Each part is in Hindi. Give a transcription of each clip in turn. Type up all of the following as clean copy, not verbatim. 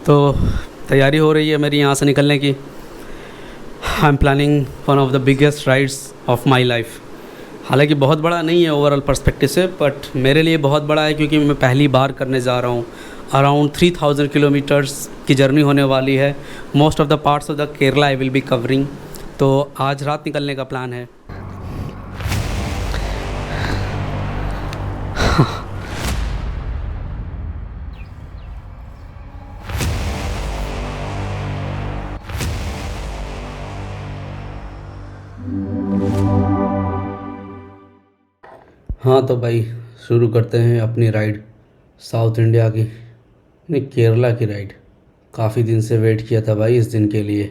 तो तैयारी हो रही है मेरी यहाँ से निकलने की। I am planning one of the biggest rides of my life. हालांकि बहुत बड़ा नहीं है ओवरऑल पर्सपेक्टिव से, बट मेरे लिए बहुत बड़ा है क्योंकि मैं पहली बार करने जा रहा हूँ। अराउंड 3000 किलोमीटर्स की जर्नी होने वाली है। Most of the parts of the Kerala I will be covering. तो आज रात निकलने का प्लान है। हाँ तो भाई शुरू करते हैं अपनी राइड, साउथ इंडिया की नहीं केरला की राइड। काफ़ी दिन से वेट किया था भाई इस दिन के लिए।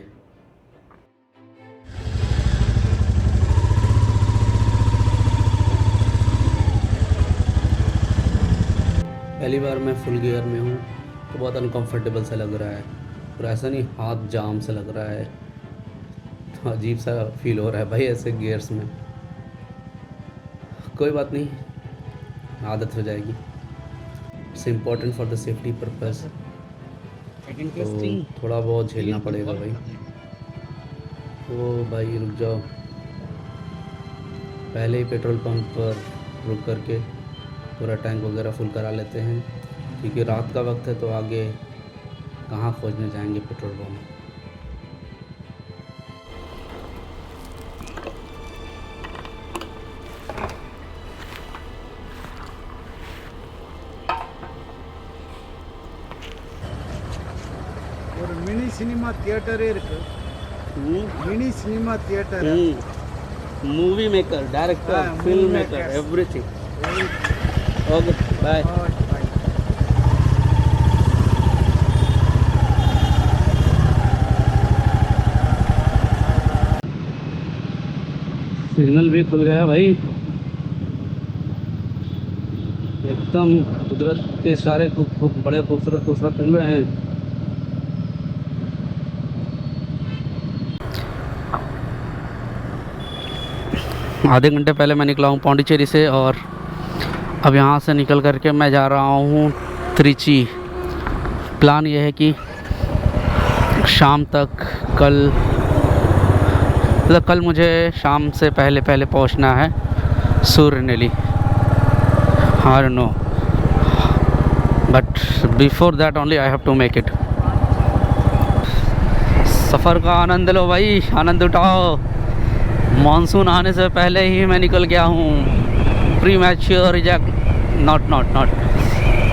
पहली बार मैं फुल गियर में हूँ तो बहुत अनकंफर्टेबल सा लग रहा है, और ऐसा नहीं हाथ जाम से लग रहा है, तो अजीब सा फील हो रहा है भाई ऐसे गियर्स में। कोई बात नहीं, आदत हो जाएगी। It's important for the safety purpose, तो थोड़ा बहुत झेलना पड़ेगा भाई। ओ भाई रुक जाओ, पहले ही पेट्रोल पंप पर रुक करके पूरा टैंक वगैरह फुल करा लेते हैं, क्योंकि रात का वक्त है तो आगे कहाँ खोजने जाएंगे पेट्रोल पंप। ஒரு மினி சினிமா தியேட்டரே இருக்கு. Mini cinema theatre. Movie maker, director, film maker, everything. Okay bye. Signal भी खुल गया भाई, एकदम कुदरत के सारे बड़े खूबसूरत खूबसूरत फिल्में हैं। आधे घंटे पहले मैं निकला हूँ पौंडीचेरी से, और अब यहाँ से निकल करके मैं जा रहा हूँ त्रिची। प्लान ये है कि शाम तक कल मुझे शाम से पहले पहुँचना है Suryanelli. I don't know, but before that only I have to make it. सफ़र का आनंद लो भाई, आनंद उठाओ। मानसून आने से पहले ही मैं निकल गया हूँ। Pre mature not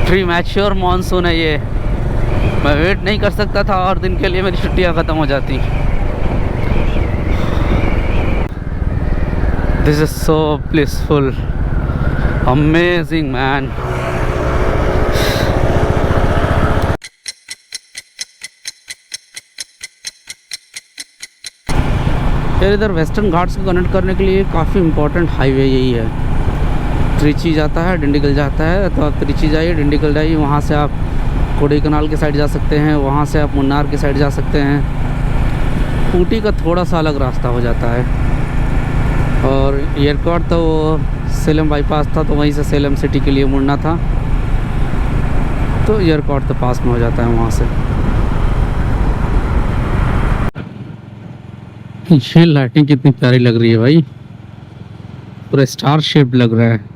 pre mature monsoon है ये। मैं वेट नहीं कर सकता था और दिन के लिए मेरी छुट्टियाँ ख़त्म हो जाती। This is so blissful, amazing man. यार इधर वेस्टर्न घाट्स को कनेक्ट करने के लिए काफ़ी इम्पोर्टेंट हाईवे यही है। त्रिची जाता है, डिंडीगल जाता है, तो आप त्रिची जाइए, डिंडीगल जाइए, वहाँ से आप कोडाईकनाल के साइड जा सकते हैं, वहाँ से आप मुन्नार के साइड जा सकते हैं। ऊटी का थोड़ा सा अलग रास्ता हो जाता है। और एयरपोर्ट तो वो सेलम बाईपास था, तो वहीं से सेलम सिटी के लिए मुड़ना था, तो एयरपोर्ट तो पास में हो जाता है वहाँ से। ये लाइटिंग कितनी प्यारी लग रही है भाई, पूरा स्टार शेप लग रहा है।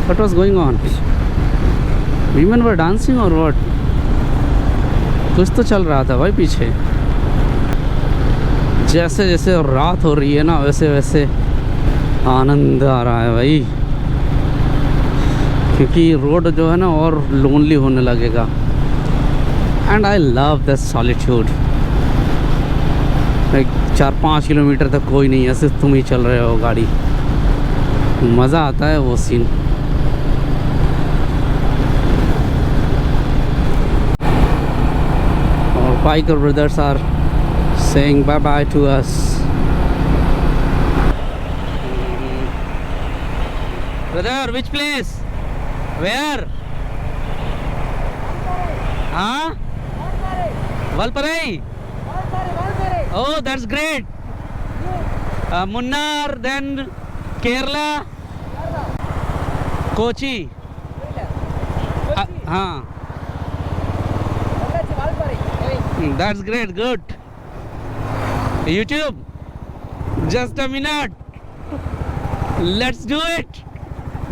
What was going on? Women were dancing or what? कुछ तो चल रहा था भाई पीछे। जैसे जैसे रात हो रही है ना, वैसे वैसे आनंद आ रहा है भाई, क्योंकि रोड जो है ना और लोनली होने लगेगा। And I love the solitude, like 4-5 kilometre तक कोई नहीं है, सिर्फ तुम ही चल रहे हो गाड़ी। मज़ा आता है वो सीन। और biker brothers are saying bye bye to us. Brother, which place? Where? Huh? Valparai. Oh, that's great. Munnar, then Kerala, Kochi. हाँ. That's great. Good. YouTube. Just a minute. Let's do it.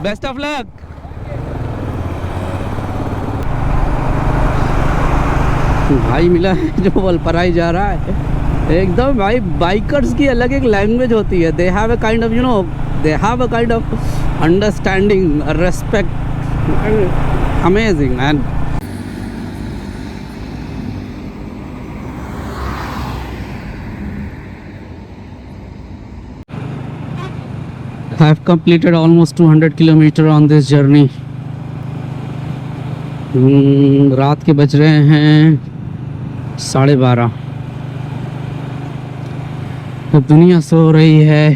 Best of luck. भाई मिला है जो वलपराई जा रहा है। एकदम भाई, बाइकर्स की अलग एक लैंग्वेज होती है। They have a kind of they have a kind of understanding, respect, amazing man. I have completed almost 200 kilometer on this journey. रात के बज रहे हैं 12:30। तो दुनिया सो रही है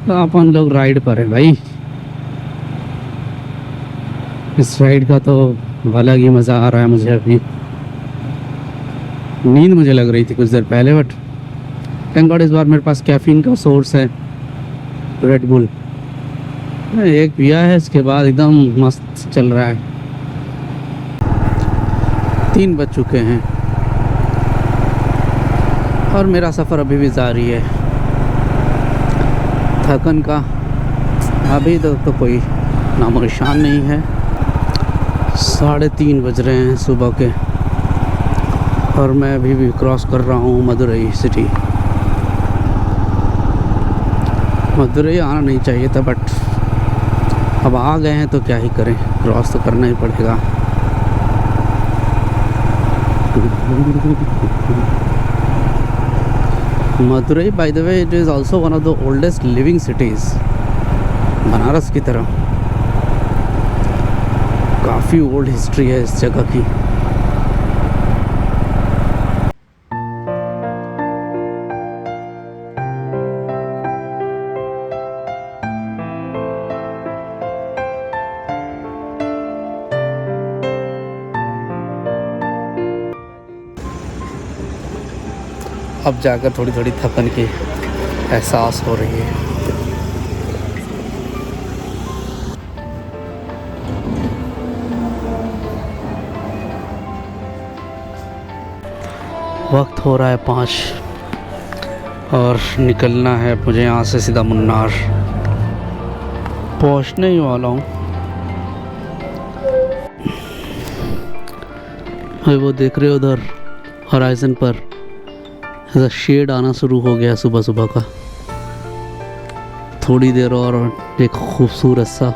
तो अपन लोग राइड पर है भाई। इस राइड का तो अलग ही मज़ा आ रहा है मुझे। अभी नींद मुझे लग रही थी कुछ देर पहले, बट थैंक गॉड इस बार मेरे पास कैफीन का सोर्स है, रेड बुल एक पिया है, इसके बाद एकदम मस्त चल रहा है। 3 बज चुके हैं और मेरा सफ़र अभी भी जारी है। थकन का अभी तो कोई नामो निशान नहीं है। 3:30 बज रहे हैं सुबह के और मैं अभी भी क्रॉस कर रहा हूँ मदुरई सिटी। मदुरई आना नहीं चाहिए था, बट अब आ गए हैं तो क्या ही करें, क्रॉस तो करना ही पड़ेगा। Madurai by the way it is also one of the oldest living cities, Banaras की तरह। काफ़ी ओल्ड हिस्ट्री है इस जगह की। अब जाकर थोड़ी थोड़ी थकन की एहसास हो रही है। वक्त हो रहा है 5 और निकलना है मुझे यहाँ से सीधा मुन्नार। पहुँचने ही वाला हूँ। वो देख रहे हो उधर होराइजन पर ऐसा शेड आना शुरू हो गया सुबह सुबह का। थोड़ी देर और एक खूबसूरत सा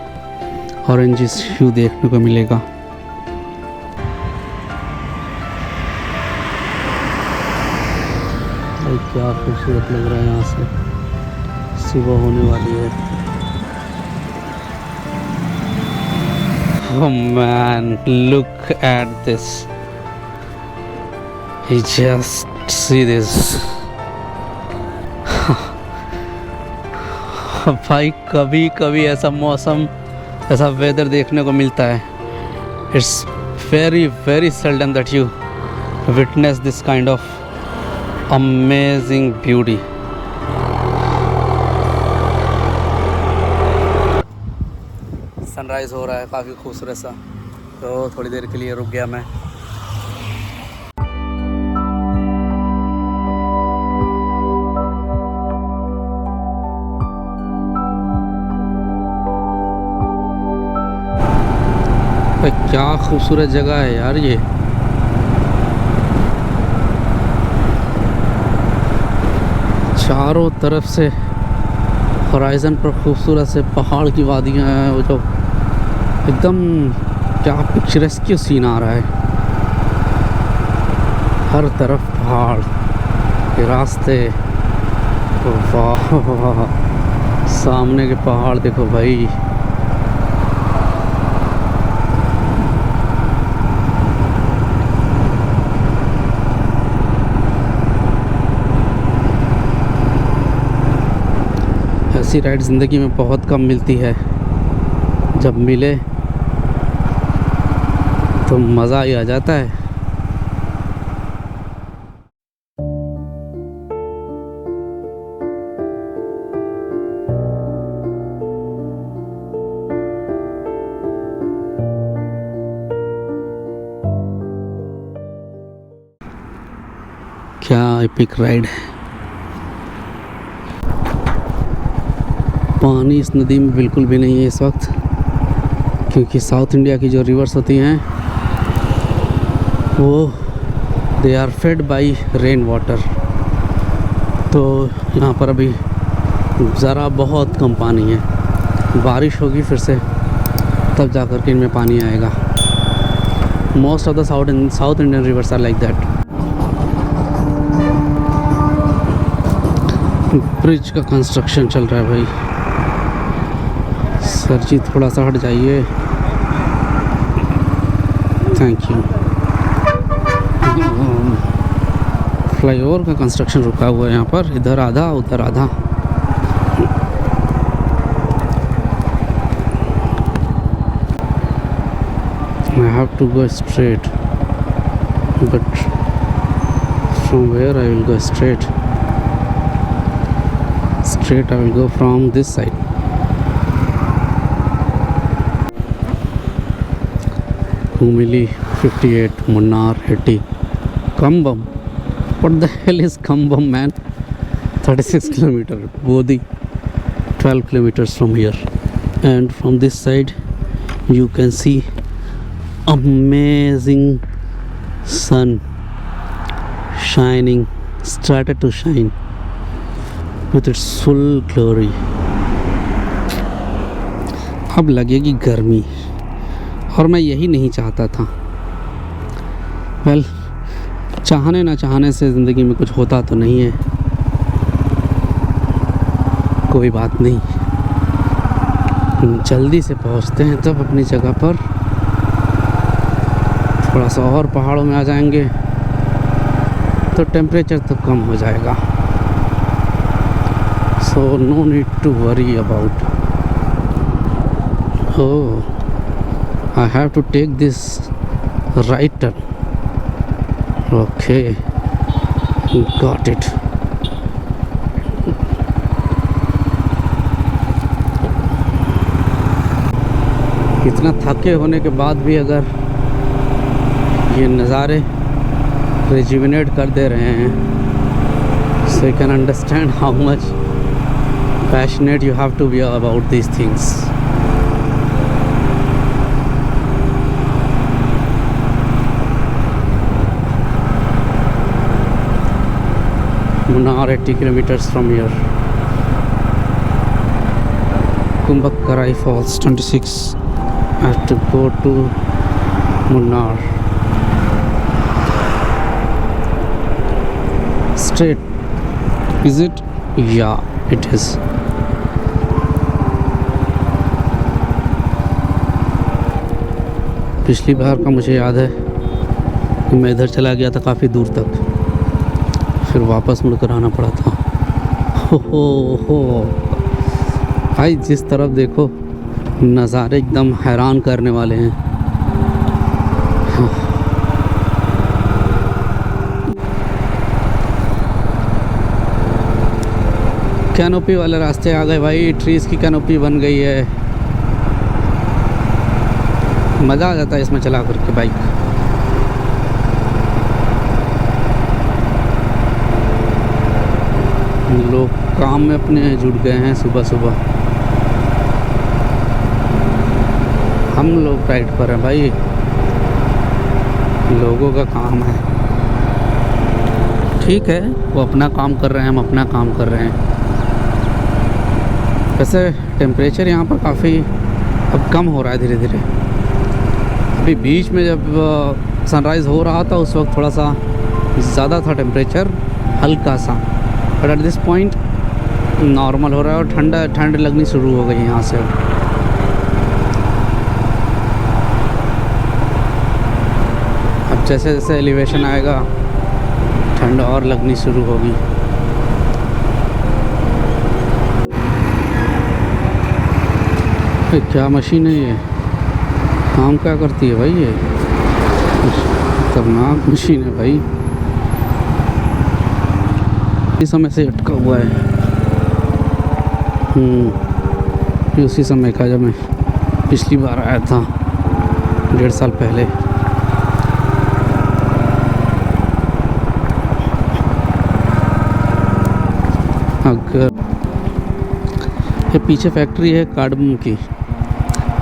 ऑरेंज व्यू देखने को मिलेगा। भाई क्या खूबसूरत लग रहा है यहाँ से। सुबह होने वाली है। Oh man, look at this. Just see this. भाई कभी कभी ऐसा मौसम, ऐसा वेदर देखने को मिलता है। It's very very seldom that you witness this kind of amazing beauty. Sunrise हो रहा है काफ़ी खूबसूरत सा, तो थोड़ी देर के लिए रुक गया मैं। क्या खूबसूरत जगह है यार ये। चारों तरफ से होराइजन पर खूबसूरत से पहाड़ की वादियाँ हैं। वो जो एकदम क्या पिक्चरेस्क सीन आ रहा है। हर तरफ पहाड़ के रास्ते, वाह वाह, सामने के पहाड़ देखो भाई। ऐसी राइड ज़िंदगी में बहुत कम मिलती है, जब मिले तो मज़ा ही आ जाता है। क्या एपिक राइड है। पानी इस नदी में बिल्कुल भी नहीं है इस वक्त, क्योंकि साउथ इंडिया की जो रिवर्स होती हैं वो they are fed by rain water. तो यहाँ पर अभी ज़रा बहुत कम पानी है। बारिश होगी फिर से तब जा कर के इनमें पानी आएगा। Most of the South Indian rivers are like that. Bridge का कंस्ट्रक्शन चल रहा है भाई। सर जी थोड़ा सा हट जाइए, थैंक यू। फ्लाईओवर का कंस्ट्रक्शन रुका हुआ है यहाँ पर, इधर आधा उधर आधा। I have to go straight, but from where I will go straight? Straight I will go from this side. Humili 58, Munnar 80, Kambam. What the hell is Kambam, man? 36 kilometer. Bodhi 12 kilometers from here. And from this side you can see amazing sun shining, started to shine with its full glory. अब लगेगी गर्मी, और मैं यही नहीं चाहता था। वेल, चाहने ना चाहने से ज़िंदगी में कुछ होता तो नहीं है, कोई बात नहीं। जल्दी से पहुंचते हैं तब अपनी जगह पर। थोड़ा सा और पहाड़ों में आ जाएंगे तो टेम्परेचर तो कम हो जाएगा। So no need to worry about. Oh, I have to take this right turn. Okay, got it. इतना थके होने के बाद भी अगर ये नज़ारे रिजुविनेट कर दे रहे हैं, so you can understand how much passionate you have to be about these things. Munnar 80 kilometers from here. Kumbhakarai Falls 26. I have to go to Munnar. Straight, is it? Yeah, it is. पिछली बार का मुझे याद है कि मैं इधर चला गया था काफ़ी दूर तक, फिर वापस मुड़कर आना पड़ा था। हो भाई, जिस तरफ देखो नज़ारे एकदम हैरान करने वाले हैं। कैनोपी वाले रास्ते आ गए भाई, ट्रीज़ की कैनोपी बन गई है। मज़ा आ जाता है इसमें चला करके बाइक। लोग काम में अपने जुट गए हैं सुबह सुबह, हम लोग राइड पर हैं भाई। लोगों का काम है, ठीक है, वो अपना काम कर रहे हैं, हम अपना काम कर रहे हैं। वैसे टेम्परेचर यहाँ पर काफ़ी अब कम हो रहा है धीरे धीरे। अभी बीच में जब सनराइज़ हो रहा था उस वक्त थोड़ा सा ज़्यादा था टेम्परेचर, हल्का सा, but at this point normal हो रहा है और ठंड लगनी शुरू हो गई यहाँ से। अब जैसे जैसे एलिवेशन आएगा ठंड और लगनी शुरू होगी। क्या मशीन है ये, काम क्या करती है भाई? ये खतरनाक मशीन है भाई। इस समय से अटका हुआ है। ये उसी समय का जब मैं पिछली बार आया था 1.5 साल पहले। अगर ये पीछे फैक्ट्री है कार्डमम की,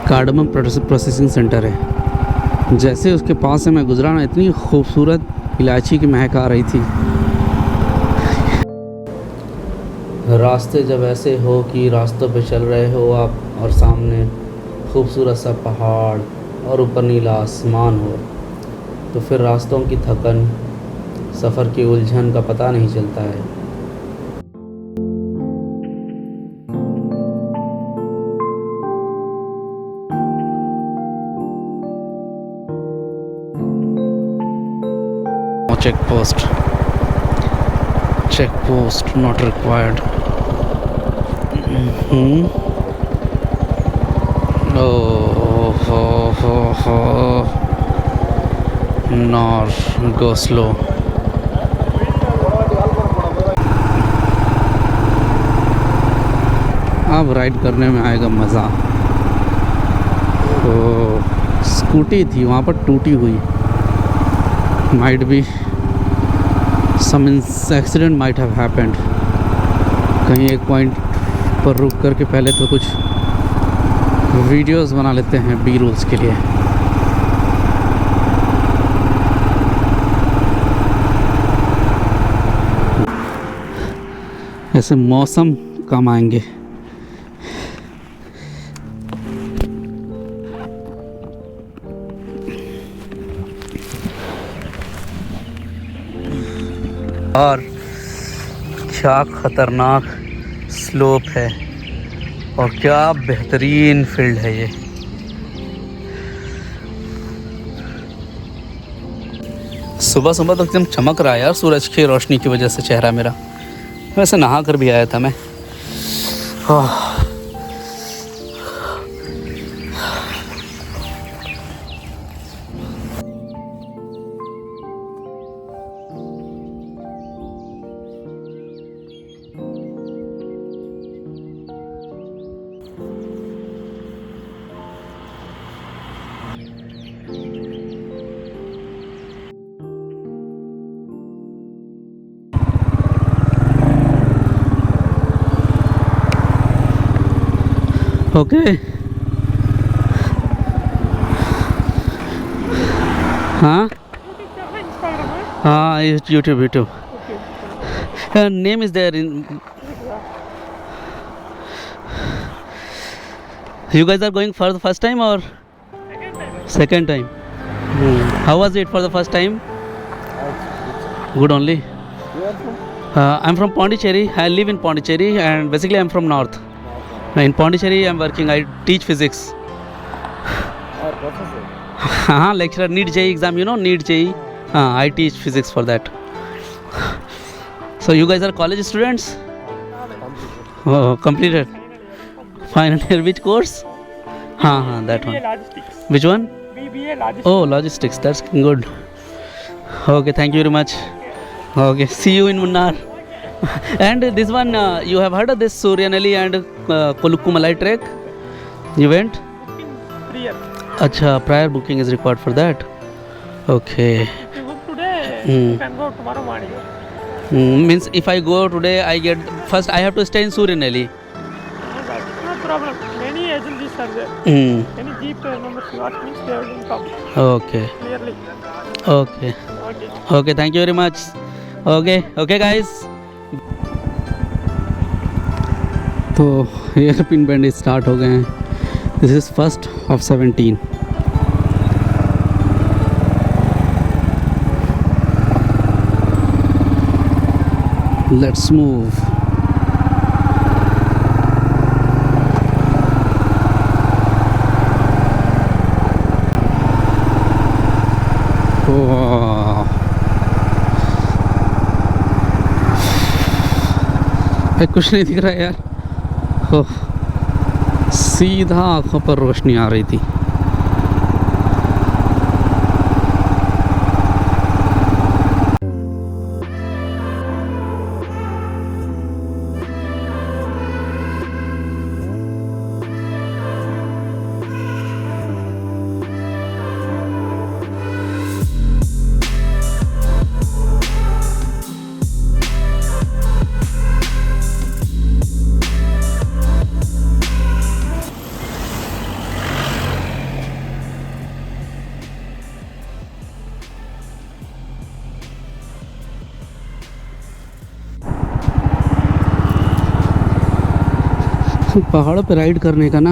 कार्डमम प्रोसेसिंग सेंटर है। जैसे उसके पास से मैं गुजरा ना, इतनी खूबसूरत इलायची की महक आ रही थी। रास्ते जब ऐसे हो कि रास्तों पे चल रहे हो आप और सामने खूबसूरत सा पहाड़ और ऊपर नीला आसमान हो, तो फिर रास्तों की थकन, सफ़र की उलझन का पता नहीं चलता है। Check post not required. Nor go slow. अब राइड करने में आएगा मज़ा। तो स्कूटी थी वहाँ पर टूटी हुई, might be some accident might have happened। कहीं एक पॉइंट पर रुक करके पहले तो कुछ वीडियोस बना लेते हैं बी रोल्स के लिए। ऐसे मौसम काम आएंगे। और क्या ख़तरनाक स्लोप है और क्या बेहतरीन फील्ड है ये। सुबह सुबह तो एकदम चमक रहा है यार सूरज की रोशनी की वजह से चेहरा मेरा। वैसे नहा कर भी आया था मैं। ओके हाँ हाँ YouTube name is there in. You guys are going for the first time or second time? How was it for the first time? Good only. I'm from Pondicherry. I live in Pondicherry and basically I'm from north. In Pondicherry I'm working. I teach physics. Lecturer, NEET JEE exam, you know NEET JEE. I teach physics for that. So you guys are college students? Oh, completed. Final year. Which course? That one. Logistics. Which one? BBA Logistics. Oh, logistics. That's good. Okay, thank you very much. Okay, see you in Munnar. And this one, you have heard of this Suryanali and Kolukkumalai trek? You went? 3 years. Acha, prior booking is required for that. Okay. If you book today, you can go tomorrow morning. Means if I go today, first I have to stay in Suryanali. No problem. Many agencies are there. Any jeep members you ask me, they will come. Okay. Clearly. Okay. Thank you very much. Okay guys. तो हेयरपिन बैंड स्टार्ट हो गए हैं। This is first of 17। Let's move. अरे कुछ नहीं दिख रहा है यार। हो, सीधा आंखों पर रोशनी आ रही थी। पहाड़ों पे राइड करने का ना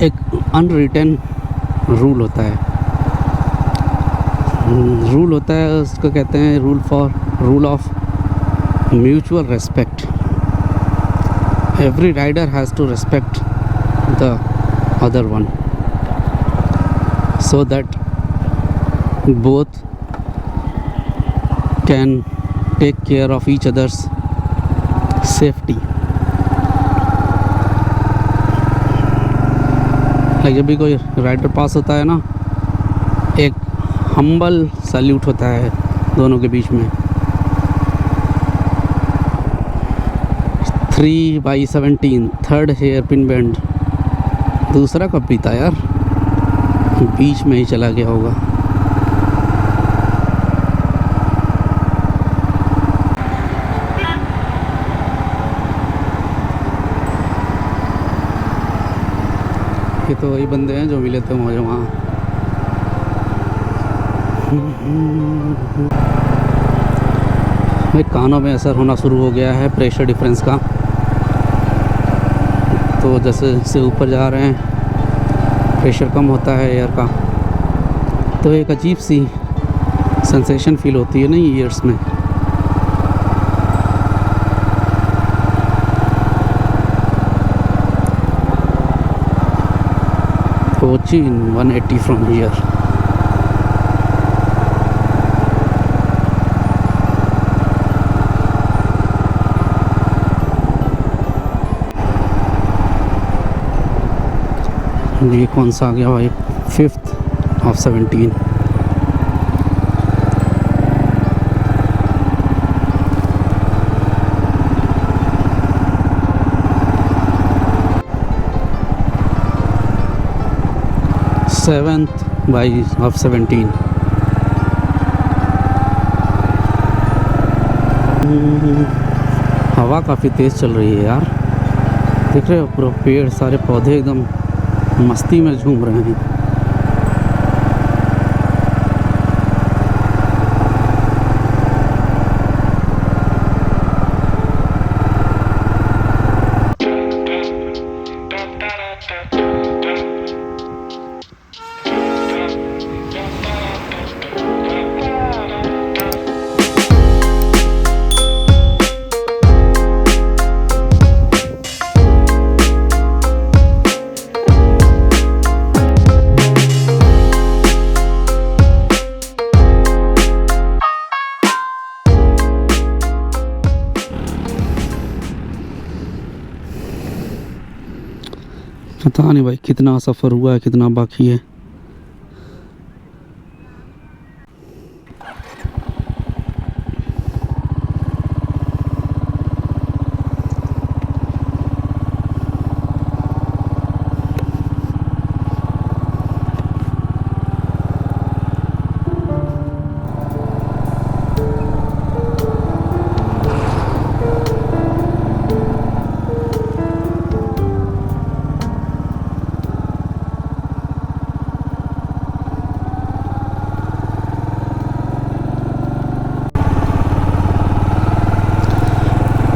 एक अनरिटन रूल होता है। रूल होता है, उसको कहते हैं rule of mutual respect. Every rider has to respect the other one so that both can take care of each other's safety. Like जब भी कोई राइडर पास होता है ना, एक हम्बल सैल्यूट होता है दोनों के बीच में। 3/17 थर्ड हेयर पिन बेंड। दूसरा कब पीता यार, बीच में ही चला गया होगा। ये तो वही बंदे हैं जो मिले थे मुझे वहाँ। मेरे कानों में असर होना शुरू हो गया है प्रेशर डिफरेंस का। तो जैसे जैसे ऊपर जा रहे हैं प्रेशर कम होता है एयर का, तो एक अजीब सी सेंसेशन फील होती है ना ईयर्स में। Cochin 180 from here. ये कौन सा आ गया भाई, 5th of 17। of 17। हवा काफ़ी तेज़ चल रही है यार, देख रहे हो पूरा पेड़ सारे पौधे एकदम मस्ती में झूम रहे हैं। पता नहीं भाई कितना सफ़र हुआ है, कितना बाकी है।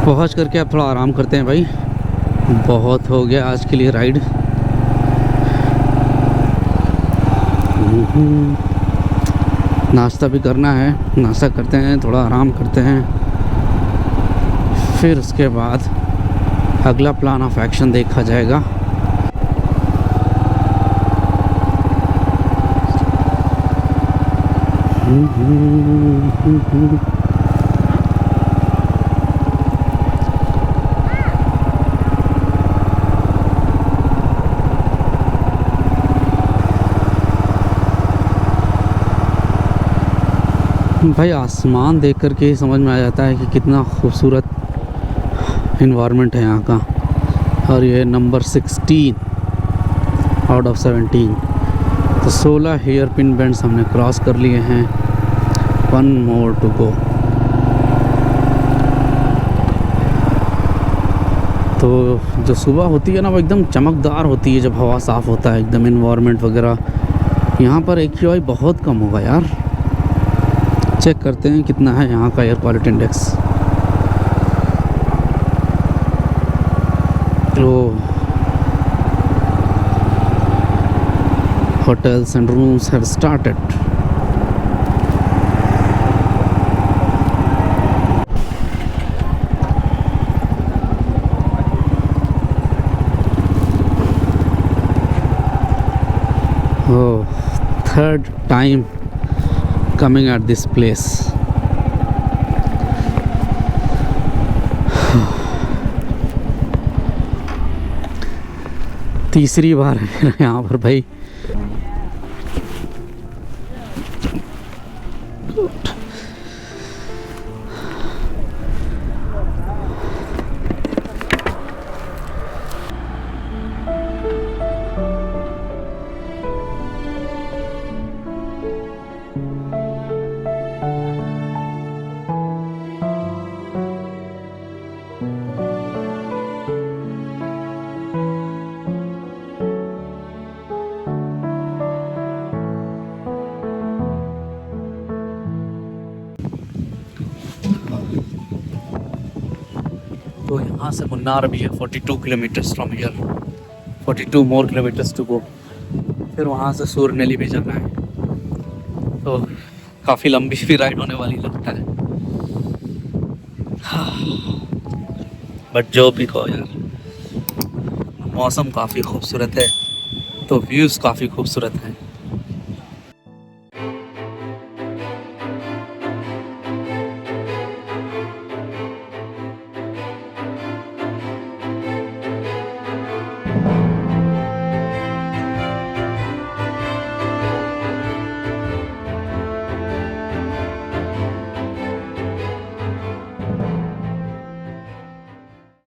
पहुंच करके अब थोड़ा आराम करते हैं भाई, बहुत हो गया आज के लिए राइड। नाश्ता भी करना है, नाश्ता करते हैं, थोड़ा आराम करते हैं, फिर उसके बाद अगला प्लान ऑफ एक्शन देखा जाएगा। भाई आसमान देख कर के ही समझ में आ जाता है कि कितना खूबसूरत इन्वायरमेंट है यहाँ का। और ये नंबर 16 आउट ऑफ 17। तो 16 हेयर पिन बेंड्स हमने क्रॉस कर लिए हैं। 1 मोर टू गो। तो जो सुबह होती है ना वो एकदम चमकदार होती है जब हवा साफ़ होता है एकदम, इन्वायरमेंट वगैरह। यहाँ पर AQI बहुत कम होगा यार। चेक करते हैं कितना है यहाँ का एयर क्वालिटी इंडेक्स। तो hotels and rooms have started. Oh, third time coming at this place. तीसरी बार है यहाँ पर भाई। तो यहाँ से मुन्नार भी है 42 kilometres from here, 42 more kilometres to go. फिर वहाँ से सूरनेली भी जाना है। तो काफ़ी लंबी भी राइड होने वाली लगता है। बट जो भी कहो यार, मौसम काफ़ी खूबसूरत है, तो व्यूज़ काफ़ी खूबसूरत हैं।